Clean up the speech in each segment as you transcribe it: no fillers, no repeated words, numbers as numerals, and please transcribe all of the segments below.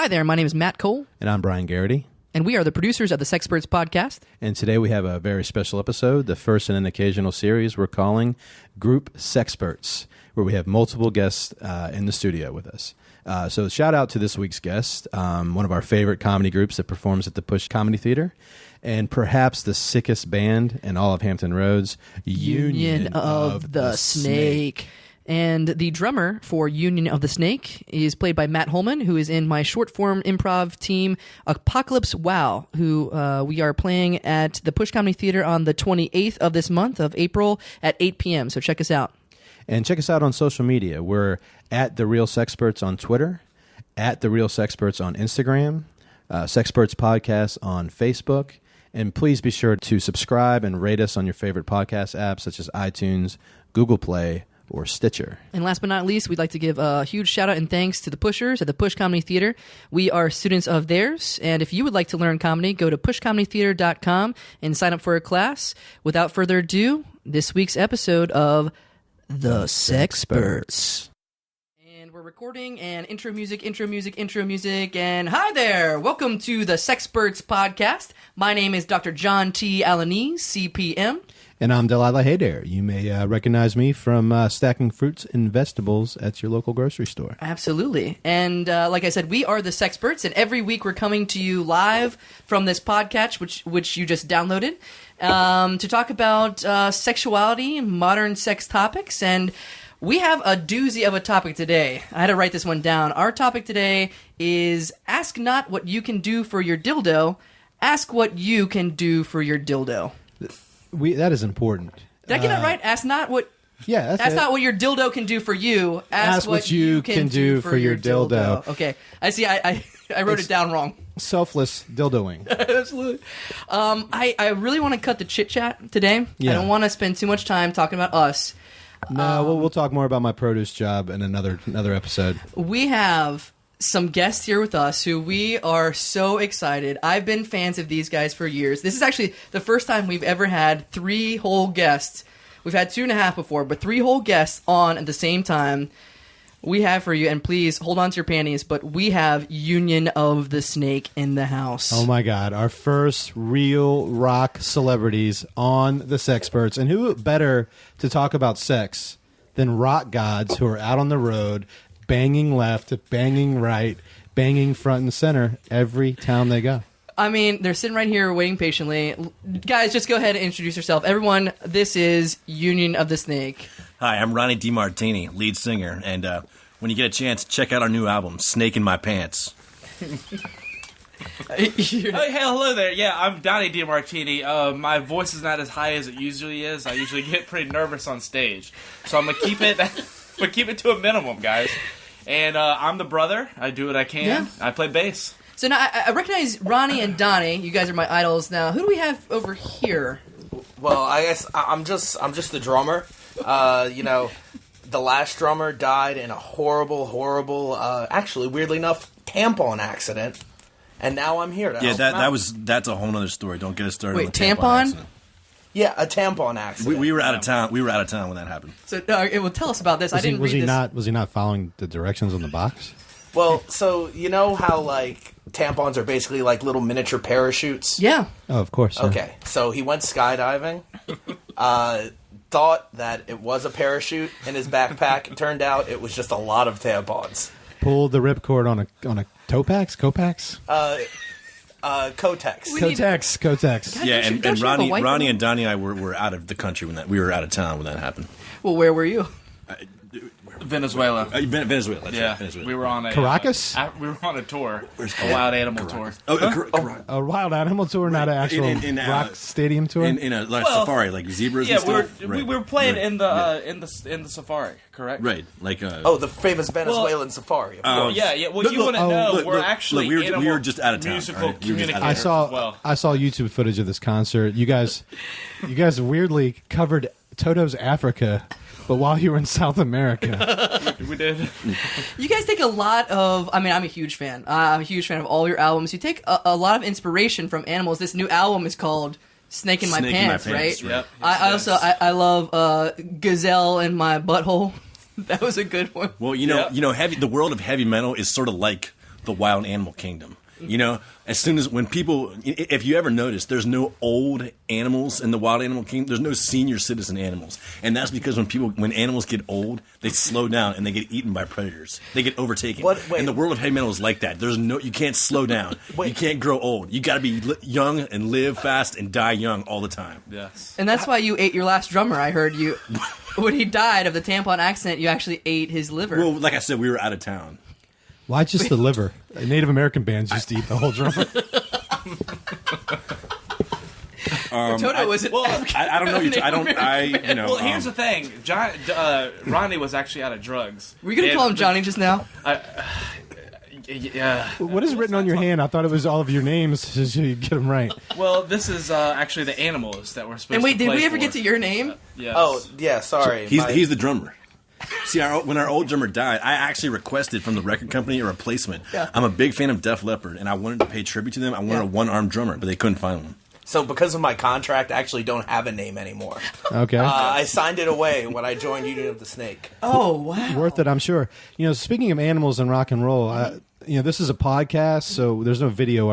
Hi there, my name is Matt Cole. And I'm Brian Garrity. And we are the producers of the Sexperts podcast. And today we have a very special episode, the first in an occasional series we're calling Group Sexperts, where we have multiple guests in the studio with us. So shout out to this week's guest, one of our favorite comedy groups that performs at the Push Comedy Theater, and perhaps the sickest band in all of Hampton Roads, Union of the Snake. And the drummer for Union of the Snake is played by Matt Holman, who is in my short-form improv team, Apocalypse Wow, who we are playing at the Push Comedy Theater on the 28th of this month of April at 8 p.m., so check us out. And check us out on social media. We're at The Real Sexperts on Twitter, at The Real Sexperts on Instagram, Sexperts Podcast on Facebook, and please be sure to subscribe and rate us on your favorite podcast apps such as iTunes, Google Play, or Stitcher. And last but not least, we'd like to give a huge shout out and thanks to the Pushers at the Push Comedy Theater. We are students of theirs, and if you would like to learn comedy, go to pushcomedytheater.com and sign up for a class. Without further ado, this week's episode of The Sexperts. And we're recording, and intro music, and hi there! Welcome to the Sexperts podcast. My name is Dr. John T. Alanese, CPM. And I'm Delilah. Hey there. You may recognize me from stacking fruits and vegetables at your local grocery store. Absolutely. And like I said, we are the Sexperts, and every week we're coming to you live from this podcast, which you just downloaded, to talk about sexuality, modern sex topics, and we have a doozy of a topic today. I had to write this one down. Our topic today is Ask Not What You Can Do for Your Dildo, Ask What You Can Do for Your Dildo. That is important. Did I get that right? Ask not what. Yeah, that's not what your dildo can do for you. Ask what you can do for your dildo. Okay, I see. I wrote it down wrong. Selfless dildoing. Absolutely. I really want to cut the chit chat today. Yeah. I don't want to spend too much time talking about us. No, we'll talk more about my produce job in another episode. We have some guests here with us who we are so excited. I've been fans of these guys for years. This is actually the first time we've ever had 3 whole guests. We've had 2.5 before, but 3 whole guests on at the same time. We have for you, and please hold on to your panties, but we have Union of the Snake in the house. Oh my God, our first real rock celebrities on the Sexperts. And who better to talk about sex than rock gods who are out on the road banging left, banging right, banging front and center every town they go. I mean, they're sitting right here waiting patiently. Guys, just go ahead and introduce yourself. Everyone, this is Union of the Snake. Hi, I'm Ronnie DiMartini, lead singer, and when you get a chance, check out our new album, Snake in My Pants. Hey, hello there. Yeah, I'm Donnie DiMartini. My voice is not as high as it usually is. I usually get pretty nervous on stage, so I'm gonna keep it to a minimum, guys. And I'm the brother. I do what I can. Yeah. I play bass. So now I recognize Ronnie and Donnie. You guys are my idols. Now, who do we have over here? Well, I guess I'm just the drummer. The last drummer died in a horrible, actually, weirdly enough, tampon accident. And now I'm here to help him out. That's a whole other story. Don't get us started. Wait, on the tampon accident. Yeah, a tampon accident. We were out of town. We were out of town when that happened. So, well, tell us about this. I didn't read this. Was he not following the directions on the box? Well, so you know how like tampons are basically like little miniature parachutes? Yeah. Oh, of course. Yeah. Okay, so he went skydiving. Thought that it was a parachute in his backpack. It turned out it was just a lot of tampons. Pulled the ripcord on a Copax? Kotex. Yeah, and Ronnie and Donnie and I were out of the country we were out of town when that happened. Well, where were you? Venezuela. Venezuela. That's yeah, right, Venezuela. We were on a Caracas. We were on a tour, a wild animal tour. A wild animal tour, not an actual rock stadium tour. In a safari, like zebras. Yeah, and stuff? we were playing in the safari, correct? Right, like the famous Venezuelan safari. Of course. Yeah. Well, you wouldn't know. We're actually we were just out of town. Musical communicators. I saw YouTube footage of this concert. You guys weirdly covered Toto's Africa. But while you were in South America. We did. You guys take a lot of... I mean, I'm a huge fan. I'm a huge fan of all your albums. You take a lot of inspiration from animals. This new album is called Snake in My Pants, right? Yep. I love Gazelle in My Butthole. That was a good one. Well, the world of heavy metal is sort of like the wild animal kingdom. You know, as soon as when people, if you ever notice, there's no old animals in the wild animal kingdom. There's no senior citizen animals, and that's because when animals get old, they slow down and they get eaten by predators. They get overtaken. And the world of heavy metal is like that. You can't slow down. You can't grow old. You got to be young and live fast and die young all the time. Yes. And that's why you ate your last drummer. I heard you when he died of the tampon accident. You actually ate his liver. Well, like I said, we were out of town. Why just the liver? Native American bands used to eat the whole drummer. Toto was an I don't know. Well, here's the thing. Ronnie was actually out of drugs. Were you going to call him Johnny just now? Yeah. What is written on your hand? I thought it was all of your names so you get them right. Well, this is actually the animals that we're supposed to And wait, play did we ever for. get to your name? Yes. Oh, yeah, sorry. He's the drummer. See, when our old drummer died, I actually requested from the record company a replacement. Yeah. I'm a big fan of Def Leppard, and I wanted to pay tribute to them. I wanted a one-armed drummer, but they couldn't find one. So because of my contract, I actually don't have a name anymore. Okay. I signed it away when I joined Union of the Snake. Oh, wow. Worth it, I'm sure. You know, speaking of animals and rock and roll, this is a podcast, so there's no video.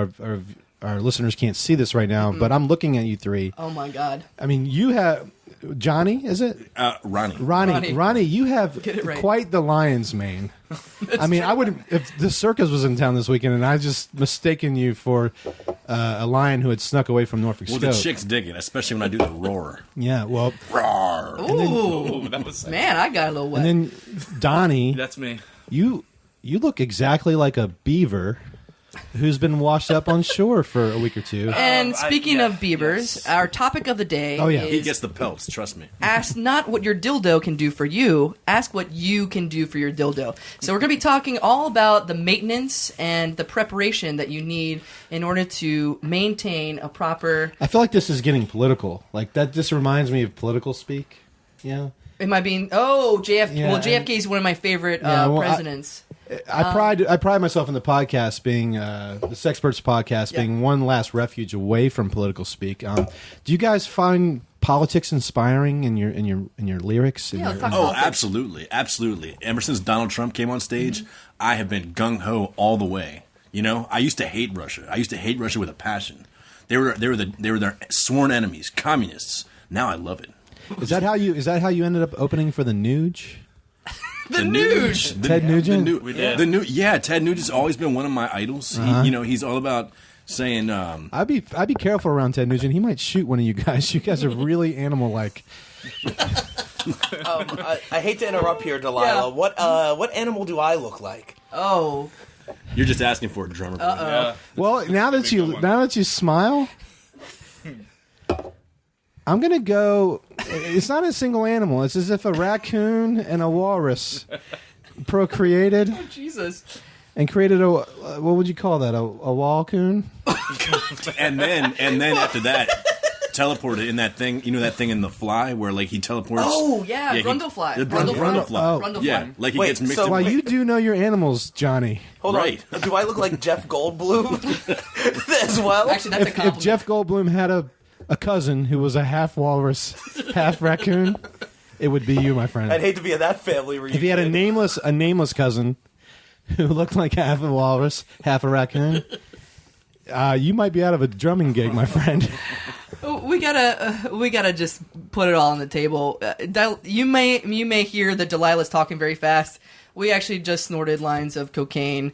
Our listeners can't see this right now, but I'm looking at you three. Oh, my God. I mean, you have... Johnny, is it? Ronnie, you have right. quite the lion's mane. I mean, I would if the circus was in town this weekend and I just mistaken you for a lion who had snuck away from Norfolk Well, Scope. the chicks dig it, especially when I do the roar. Yeah, well, Roar. Ooh, that was man, I got a little wet. and then Donnie, That's me. you look exactly like a beaver who's been washed up on shore for a week or two. And speaking of beavers, yes. our topic of the day He is gets the pelts, trust me. ask not what your dildo can do for you, ask what you can do for your dildo. So we're going to be talking all about the maintenance and the preparation that you need in order to maintain a proper... I feel like this is getting political. Like, that just reminds me of political speak. Yeah. Am I being... Oh, JFK. Yeah, well, JFK is one of my favorite presidents. I pride myself in the podcast being the Sexperts podcast being one last refuge away from political speak. Do you guys find politics inspiring in your lyrics? Yeah, let's talk Oh, politics. absolutely. Ever since Donald Trump came on stage, I have been gung ho all the way. You know, I used to hate Russia. I used to hate Russia with a passion. They were their sworn enemies, communists. Now I love it. Is that how you ended up opening for the Nuge? The Nuge! Ted Nugent? We did. Ted Nugent's always been one of my idols. He's all about saying... I'd be careful around Ted Nugent. He might shoot one of you guys. You guys are really animal-like. I hate to interrupt here, Delilah. Yeah. What animal do I look like? Oh. You're just asking for a drummer. Yeah. Well, now that you smile, I'm gonna go. It's not a single animal. It's as if a raccoon and a walrus procreated Jesus. and created a what would you call that? A walcoon? And then after that, teleported in that thing. You know that thing in The Fly where like he teleports. Oh, yeah, Grundlefly. The Grundlefly. Grundlefly. Grundlefly. Yeah, like he Wait, gets mixed so- in. Well, you do know your animals, Johnny. Hold Right. on. Do I look like Jeff Goldblum as well? Actually, that's a If compliment. Jeff Goldblum had a cousin who was a half walrus, half raccoon, it would be you, my friend. I'd hate to be in that family reunion. If he had a nameless cousin who looked like half a walrus, half a raccoon, you might be out of a drumming gig, my friend. We gotta just put it all on the table. You may hear that Delilah's talking very fast. We actually just snorted lines of cocaine.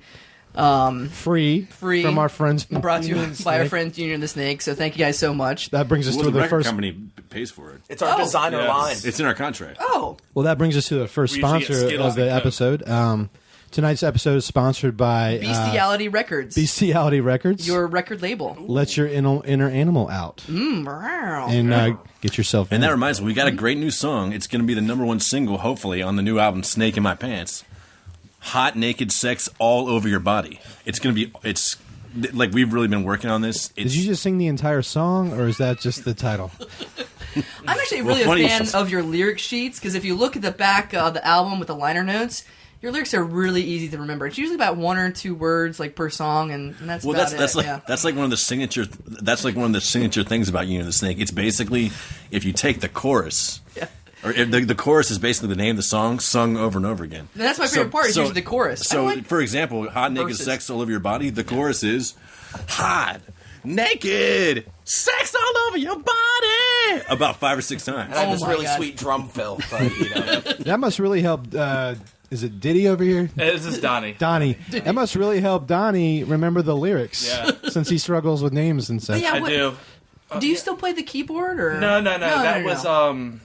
Free from our friends. Brought to you by our friends Union of the Snake. So thank you guys so much. That brings us Well, to the the record first. company pays for it. It's our designer yes. line. It's in our contract. Oh, Well, that brings us to the first We usually get sponsor Skittles of the and Coke. episode. Tonight's episode is sponsored by Bestiality Records. Bestiality Records. Your record label. Let your inner animal out Wow. and get yourself in. And that reminds me, we got a great new song. It's going to be the #1 single, hopefully, on the new album "Snake in My Pants." Hot naked sex all over your body. It's going to be. It's like we've really been working on this. Did you just sing the entire song, or is that just the title? I'm actually Well, really funny a you fan should- of your lyric sheets because if you look at the back of the album with the liner notes, your lyrics are really easy to remember. It's usually about 1 or 2 words like per song, and that's Well, about that's it. like yeah. that's like one of the signature. That's like one of the signature things about Union of the Snake. It's basically if you take the chorus Or the chorus is basically the name of the song sung over and over again. And that's my favorite part. Is usually the chorus. So, for example, hot naked verses. sex all over your body. The chorus is hot naked sex all over your body about 5 or 6 times. And I have this my really God. sweet drum fill. But, you know. That must really help. Is it Diddy over here? This is Donnie. Donnie. That must really help Donnie remember the lyrics. Yeah. Since he struggles with names and such. Yeah, I what- do. Do you still play the keyboard or No. That was Tog.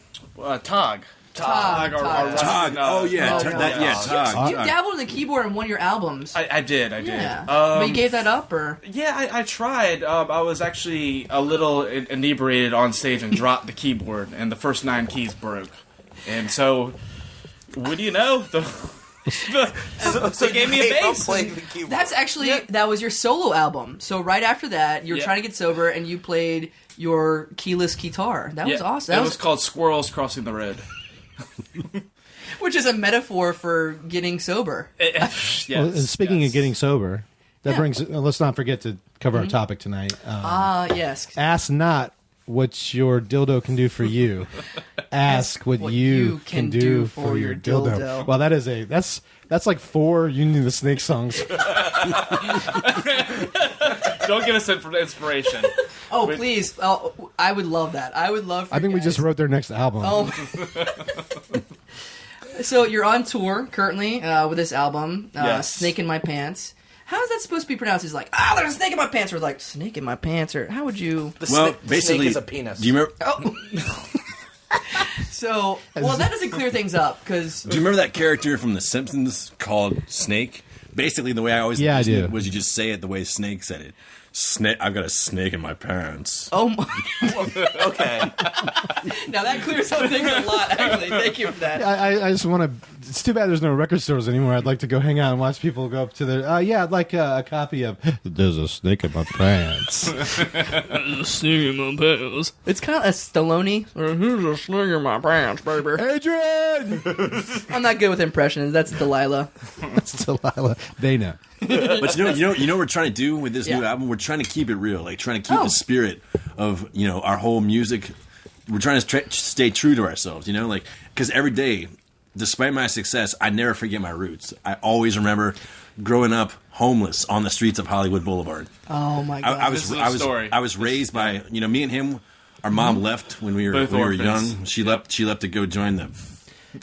Tog. Tog. Oh yeah, Oh, Tog. yeah. Tog. You dabbled in the keyboard in one of your albums. I did. Yeah, but you gave that up, or Yeah, I tried. I was actually a little inebriated on stage and dropped the keyboard, and the first 9 keys broke. And so, what do you know? They gave me a bass. Playing the keyboard. that's actually that was your solo album. So right after that, you were Yeah. trying to get sober, and you played your keyless guitar. That was awesome. That It was called Squirrels Crossing the Road. which is a metaphor for getting sober. Yes, Well, and speaking of getting sober, that Yeah. brings. Let's not forget to cover our topic tonight. Yes. Ask not what your dildo can do for you. Ask what you can do for your dildo. Well, that's like 4 Union the Snake songs. Don't give us inspiration. Oh, please. Oh, I would love that. I would love. For I think you we guys. just wrote their next album. Oh. So you're on tour currently with this album, Yes. "Snake in My Pants." How is that supposed to be pronounced? Is like, there's a snake in my pants, or like snake in my pants, or how would you? The Well, snake basically, is a penis. Do you remember? Oh. So, well, that doesn't clear things up because Do you remember that character from The Simpsons called Snake? Basically, the way I always Yeah, I do. was you just say it the way Snake said it. Snake. I've got a snake in my pants. oh my, Okay. now that clears up things a lot. Actually, thank you for that. I just want to. It's too bad there's no record stores anymore. I'd like to go hang out and watch people go up to their. I'd like a copy of "There's a Snake in My Pants." Snake in my pants. It's kind of a Stallone. Or here's a snake in my pants, baby. Adrian, I'm not good with impressions. That's Delilah. that's Delilah. They know. But you know what we're trying to do with this new Yeah. album? We're trying to keep it real, like trying to keep Oh. the spirit of our whole music. We're trying to stay true to ourselves, like because every day, despite my success, I never forget my roots. I always remember growing up homeless on the streets of Hollywood Boulevard. Oh my god. This is a story. I was raised by me and him. Our mom left when we were Both orphans. young. She left to go join the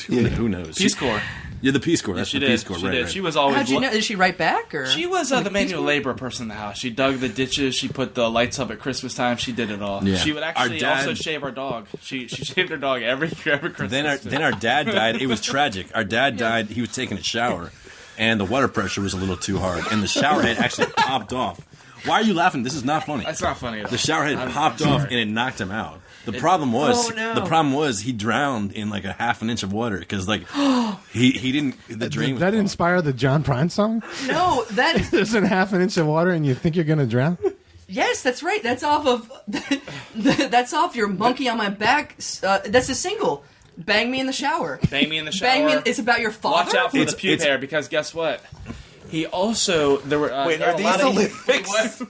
who knows Peace Corps. Yeah, the Peace Corps. That's She the did. Peace Corps. She Right, did. right. She was always. How'd you know? Did she write back or? She was the manual labor person in the house. She dug the ditches. She put the lights up at Christmas time. She did it all. Yeah. She would Our actually dad- also shave our dog. She shaved her dog every Christmas. Then our dad died. It was tragic. Our dad died. He was taking a shower, and the water pressure was a little too hard, and the shower head actually popped off. Why are you laughing? This is not funny. That's not funny at all. The shower head popped I'm off, sorry. and it knocked him out. The problem was, Oh, no. he drowned in like a half an inch of water because like he didn't. The drain Did was that clogged. inspire the John Prine song? No, that There's a half an inch of water and you think you're going to drown? yes, that's right. That's off of that's off your monkey on my back. That's a single. Bang me in the shower. Bang me in the shower. Bang me. It's about your father. Watch out for It's- the pube it's- hair because guess what? He also there were Wait, there are a these lot the of- lyrics?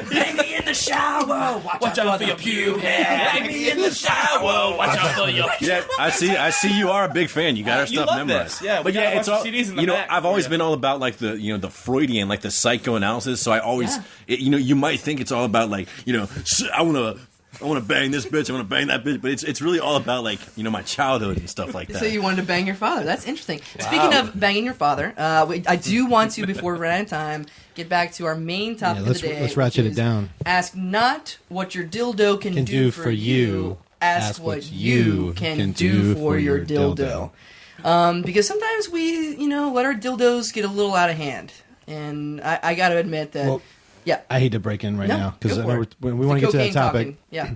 Bang me in the shower. Watch out for your pube hair. Bang me in the shower. Watch out for your. Yeah, I see. You are a big fan. You got our You stuff love memorized. this. Yeah, we but got a yeah, it's bunch all. of CDs in the back I've for always you. been all about like the the Freudian, like the psychoanalysis. So I always, Yeah. you might think it's all about like I want to bang this bitch. I want to bang that bitch. But it's really all about like my childhood and stuff like that. So you wanted to bang your father. That's interesting. Speaking of banging your father, I do want to, before we run out of time, get back to our main topic let's- of the day. let's ratchet which it is down. Ask not what your dildo can do for you. Ask what you can do for your dildo. Because sometimes we, let our dildos get a little out of hand. And I got to admit that, Well, yeah. I hate to break in right No, now because go I for know it. we want to get to that Cocaine topic. talking. Yeah.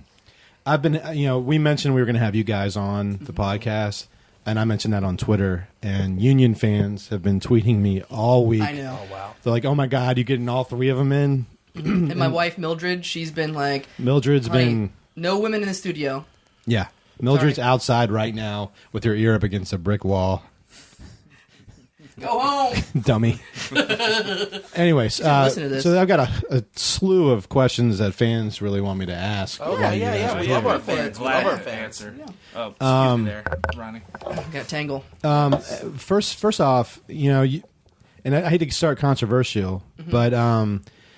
I've been, we mentioned we were going to have you guys on the podcast, and I mentioned that on Twitter. And Union fans have been tweeting me all week. I know. Oh, wow. They're like, "Oh my God, you getting all 3 of them in?" And my wife, Mildred, she's been like, Mildred's honey, been, no women in the studio. yeah, Mildred's Sorry. outside right now with her ear up against a brick wall. Go home. Dummy. Anyways, listen to this. so I've got a slew of questions that fans really want me to ask. Okay, yeah. We love our fans. We love our fans. Answer. Oh, excuse me there, Ronnie. Got tangle. First off, and I hate to start controversial, but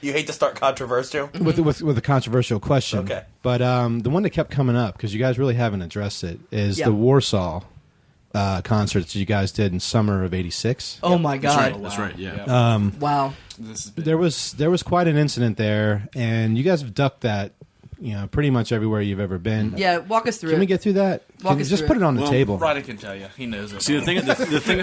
You hate to start controversial? with a controversial question. Okay. But the one that kept coming up, because you guys really haven't addressed it, is Yeah. the Warsaw concerts you guys did in summer of '86. Oh my God! That's right. Yeah. Wow. This is big. There was quite an incident there, and you guys have ducked that, pretty much everywhere you've ever been. Yeah, walk us through Can it. we get through that? Walk us just through put it. it on the Well, table. Ronnie can tell you. He knows it. See, the thing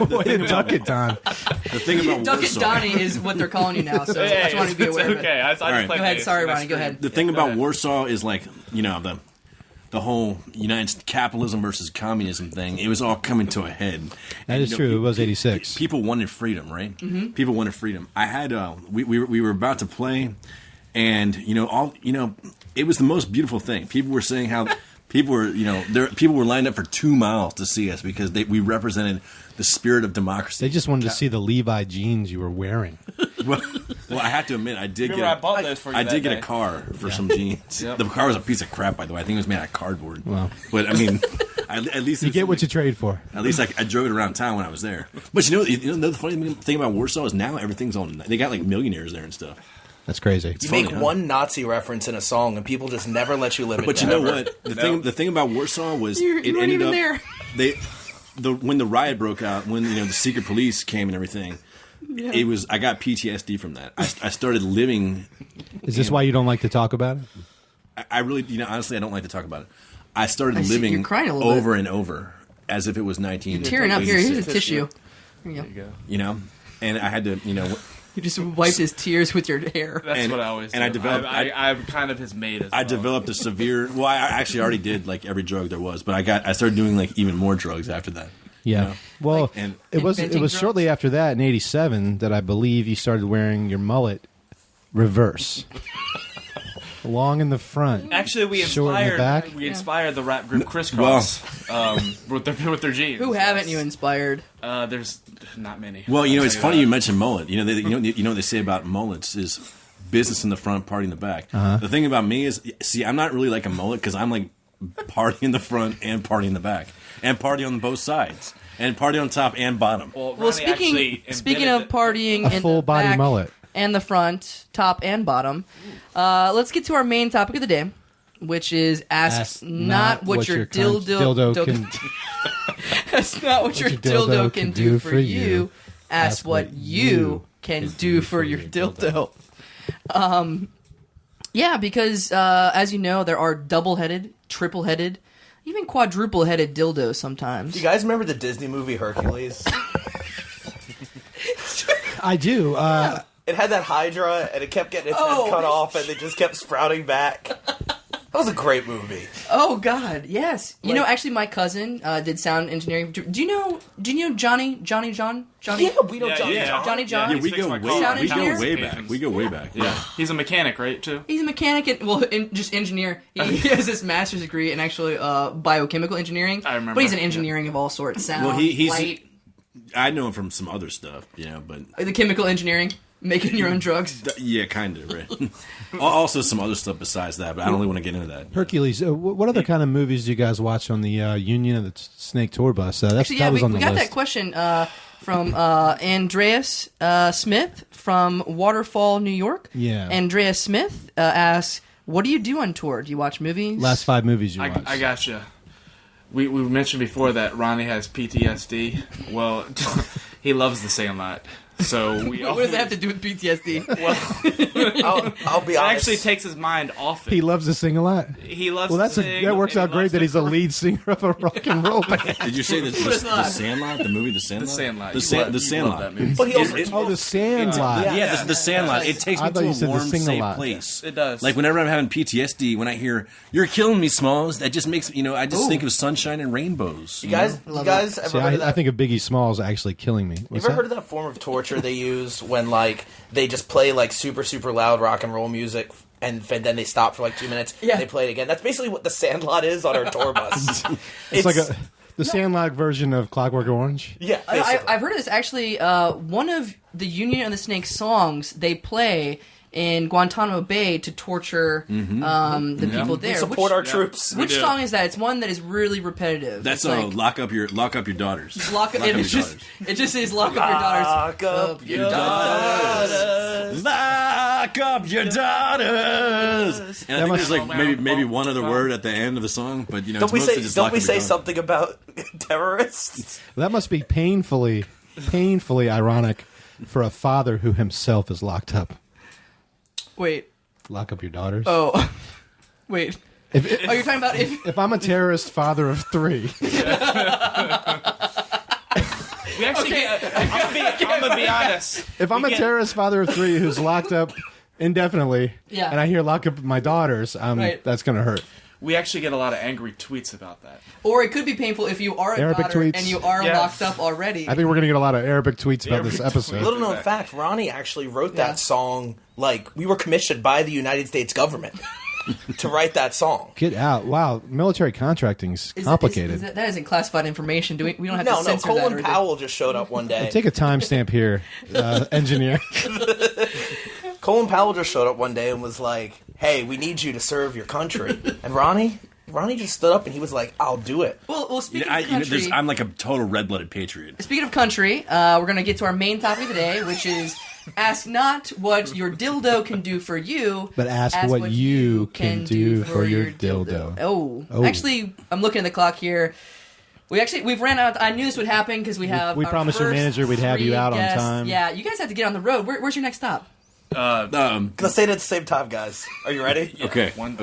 Way to duck it, Don. the thing about Duck It Warsaw. Donnie is what they're calling you now, so I just wanted to be it's aware of it. okay. I just right. played Go ahead. bass, Sorry, and I Ronnie. Go screamed. ahead. The thing Go about ahead. Warsaw is like, the whole United capitalism versus communism thing. It was all coming to a head. That is true. It was '86. People wanted freedom, right? Mm-hmm. People wanted freedom. I had we were about to play, and it was the most beautiful thing. People were saying how people were people were lined up for 2 miles to see us because we represented the spirit of democracy. They just wanted to see the Levi jeans you were wearing. well, I have to admit, I did Remember, I bought those for you I that did get day. a car for some jeans. Yep. The car was a piece of crap, by the way. I think it was made out of cardboard. Wow. But I mean, at least You get what you trade for. At least I drove it around town when I was there. But the funny thing about Warsaw is now everything's on. They got like millionaires there and stuff. That's crazy. You funny, make huh? one Nazi reference in a song, and people just never let you live it But you down. know what? The thing about Warsaw was You it weren't ended even up there. when the riot broke out, when the secret police came and everything. I got PTSD from that. I started living. Is this why you don't like to talk about it? I really, honestly, I don't like to talk about it. I started I see living you're crying a little over and over as if it was 19. Tearing up here. Here's a tissue. Here you go. You know, and I had to, You just wiped his tears with your hair. That's And- what I always do. and I developed- I'm kind of his mate as well. I developed a severe. Well, I actually already did like every drug there was, but I started doing like even more drugs after that. Yeah. Well, and it was inventing shortly drugs? after that in '87 that I believe you started wearing your mullet reverse, long in the front. Actually, we Short in the back? inspired the rap group Crisscross with their jeans. Who haven't you inspired? There's not many. Well, I'll it's tell funny that. you mentioned mullet. You know what they say about mullets is business in the front, party in the back. The thing about me is, see, I'm not really like a mullet because I'm like party in the front and party in the back and party on both sides and party on top and bottom. Well, Ronnie speaking actually of invented partying A in full the body back mullet. and the front, top and bottom, let's get to our main topic of the day, which is ask not what your dildo can. That's not what your dildo can do for you. Ask what you can do for your dildo. Yeah, because as you know, there are double-headed, triple-headed, even quadruple-headed dildos sometimes. Do you guys remember the Disney movie Hercules? I do. It had that Hydra, and it kept getting its Oh. head cut off, and it just kept sprouting back. That was a great movie. Oh God, yes. You know, actually, my cousin did sound engineering. Do you know Johnny? Yeah, we know Johnny John. Johnny John? Yeah, we go Sound engineer? way back. We go way back. Yeah. He's a mechanic, right? Too. He's a mechanic and just engineer. He has this master's degree in actually biochemical engineering. I remember, but he's an engineering of all sorts. Sound, Well, he's- light, I know him from some other stuff, but the chemical engineering, making your own drugs. yeah, kind of right. Also, some other stuff besides that, but I don't really want to get into that. Hercules. What other kind of movies do you guys watch on the Union of the Snake Tour Bus? Actually, that was on the we got list. that question from Andreas Smith from Waterfall, New York. Yeah. Andreas Smith asks, "What do you do on tour? Do you watch movies?" Last 5 movies you watched. I gotcha. We mentioned before that Ronnie has PTSD. Well, he loves the Sandlot. So we What does that have to do with PTSD? I'll be It honest. actually takes his mind off it. He loves to sing a lot. He loves Well, to sing, that works and out he great loves that to he's a cry. lead singer of a rock and roll band. Did you say the Sandlot? The movie The Sandlot? The Sandlot. The You love Sandlot. that movie. But he also, Oh, the Sandlot. Yeah, the Sandlot. It takes I me thought to you a said the warm, safe Sing-a-lot. place. It does. Like whenever I'm having PTSD, when I hear "You're killing me, Smalls," that just makes I just think of sunshine and rainbows. you guys ever See, heard of that? I think of Biggie Smalls actually killing me. You What's ever that? heard of that form of torture they use when, like, they just play, like, super, super loud rock and roll music and then they stop for, like, 2 minutes Yeah. and they play it again? That's basically what the Sandlot is on our tour bus. It's like a The Sandlot version of Clockwork Orange. Yeah, I've heard of this. Actually, one of the Union and the Snake songs they play in Guantanamo Bay to torture the people there. we support our troops. Which song is that? It's one that is really repetitive. That's it's like, lock up your daughters. Lock up your daughters. It just says lock up your daughters. Lock up your daughters. Lock up your daughters. And I think there's like maybe one other word at the end of the song, but Don't we say something about terrorists? That must be painfully ironic for a father who himself is locked up. Wait. Lock up your daughters. Oh. Wait. You're talking about if I'm a terrorist father of 3. We actually I'm gonna be honest. If I'm a terrorist father of 3 who's locked up indefinitely, and I hear lock up my daughters, that's going to hurt. We actually get a lot of angry tweets about that. Or it could be painful if you are a Arabic daughter tweets. and you are locked up already. I think we're going to get a lot of Arabic tweets about this episode. Little known fact, Ronnie actually wrote that song, like, we were commissioned by the United States government to write that song. Get out. Wow, military contracting's complicated. That isn't classified information. We don't have to No, censor that. Colin Powell just showed up one day. Take a timestamp here, engineer. Colin Powell just showed up one day and was like, hey, we need you to serve your country. And Ronnie just stood up and he was like, I'll do it. Well, speaking of country... I'm like a total red-blooded patriot. Speaking of country, we're going to get to our main topic of the day, which is ask not what your dildo can do for you, but ask what you can do for your dildo. Oh. Actually, I'm looking at the clock here. We've ran out. I knew this would happen because we have. We promised your manager we'd have you out on time. Yeah, you guys have to get on the road. Where's your next stop? Let's say it at the same time, guys. Are you ready? Okay. One,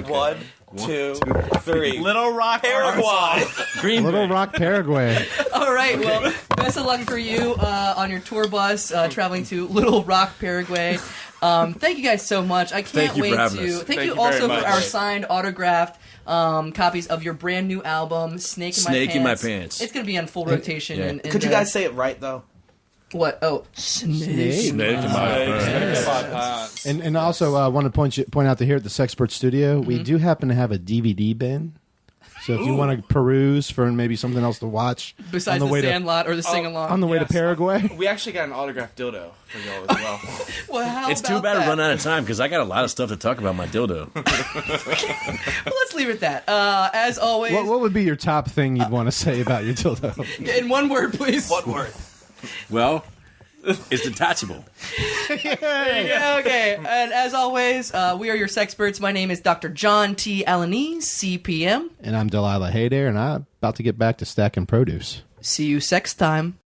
2, 3. Little Rock, Paraguay. Green Little Bay. Rock, Paraguay. All right. Well, best of luck for you on your tour bus traveling to Little Rock, Paraguay. Thank you guys so much. I can't wait to. Thank you also for our signed, autographed copies of your brand new album, Snake in My Pants. It's going to be on full rotation. Yeah. Could you guys say it right though? What? Oh, Snake in My Pants. And also, I want to point out that here at the Sexperts studio, we do happen to have a DVD bin. So if you want to peruse for maybe something else to watch, besides on the Sandlot or the sing-along, on the way to Paraguay, we actually got an autographed dildo for y'all as well. Well, how it's about too bad that? to run out of time because I got a lot of stuff to talk about my dildo. Well, let's leave it at that. As always, what would be your top thing you'd want to say about your dildo? in one word, please. One word. Well, it's detachable. Okay, and as always, we are your Sexperts. My name is Dr. John T. Alanese, CPM. And I'm Delilah Haydair, and I'm about to get back to stacking produce. See you sex time.